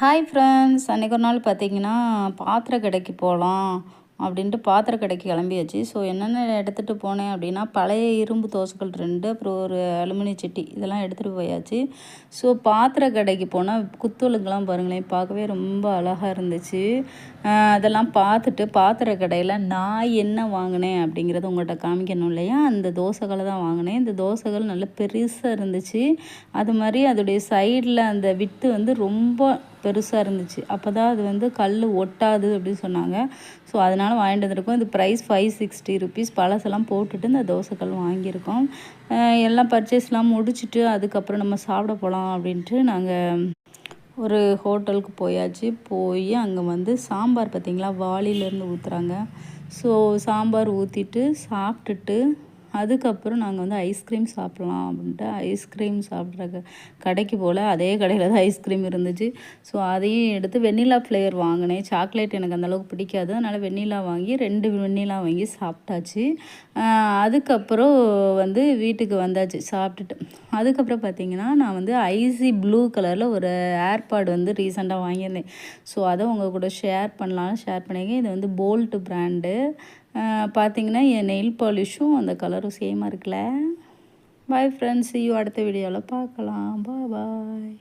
Hi friends, அன்றைக்கி ஒரு நாள் பார்த்தீங்கன்னா பாத்திர கடைக்கு போகலாம் அப்படின்ட்டு பாத்திர கடைக்கு கிளம்பியாச்சு. ஸோ என்னென்ன எடுத்துகிட்டு போனேன் அப்படின்னா, பழைய இரும்பு தோசைகள் 2, அப்புறம் ஒரு அலுமினிய சட்டி இதெல்லாம் எடுத்துகிட்டு போயாச்சு. ஸோ பாத்திர கடைக்கு போனால் குத்துவிளக்குலாம் பாருங்களேன், பார்க்கவே ரொம்ப அழகாக இருந்துச்சு. அதெல்லாம் பார்த்துட்டு பாத்திர கடையில் நான் என்ன வாங்கினேன் அப்படிங்கிறத உங்கள்கிட்ட காமிக்கணும் இல்லையா, அந்த தோசைகளை தான் வாங்கினேன். இந்த தோசைகள் நல்ல பெருசாக இருந்துச்சு. அது மாதிரி அதோடைய சைடில் அந்த வித்து வந்து ரொம்ப பெருசாக இருந்துச்சு. அப்போ தான் அது வந்து கல் ஒட்டாது அப்படின்னு சொன்னாங்க. ஸோ அதனால் வாங்கிட்டு வந்திருக்கோம். இது ப்ரைஸ் ₹560. பழசெல்லாம் போட்டுட்டு இந்த தோசைக்கல் வாங்கியிருக்கோம். எல்லாம் பர்ச்சேஸ்லாம் முடிச்சுட்டு அதுக்கப்புறம் நம்ம சாப்பிட போகலாம் அப்படின்ட்டு நாங்கள் ஒரு ஹோட்டலுக்கு போயாச்சு. போய் அங்கே வந்து சாம்பார் பார்த்திங்களா, வாளியிலேருந்து ஊற்றுறாங்க. ஸோ சாம்பார் ஊற்றிட்டு சாப்பிட்டுட்டு அதுக்கப்புறம் நாங்கள் வந்து ஐஸ்கிரீம் சாப்பிட்லாம் அப்படின்ட்டு ஐஸ்கிரீம் சாப்பிட்ற கடைக்கு போல் அதே கடையில் தான் ஐஸ்கிரீம் இருந்துச்சு. ஸோ அதையும் எடுத்து வெண்ணிலா ஃப்ளேவர் வாங்கினேன். சாக்லேட் எனக்கு அந்தளவுக்கு பிடிக்காது, அதனால் வெண்ணிலா வாங்கி 2 வெண்ணிலா வாங்கி சாப்பிட்டாச்சு. அதுக்கப்புறம் வந்து வீட்டுக்கு வந்தாச்சு சாப்பிட்டுட்டு. அதுக்கப்புறம் பார்த்திங்கன்னா நான் வந்து ஐசி ப்ளூ கலரில் ஒரு ஏர்பாட் வந்து ரீசெண்டாக வாங்கியிருந்தேன். ஸோ அதை உங்கள் கூட ஷேர் பண்ணலான்னு ஷேர் பண்ணியிருக்கேன். இது வந்து போல்ட்டு பிராண்டு. பார்த்திங்கன்னா என் நெயில் பாலிஷும் அந்த கலரும் சேமாக இருக்குல்ல. பாய் ஃப்ரெண்ட்ஸ், யூ அடுத்த வீடியோவில் பார்க்கலாம். பாய்.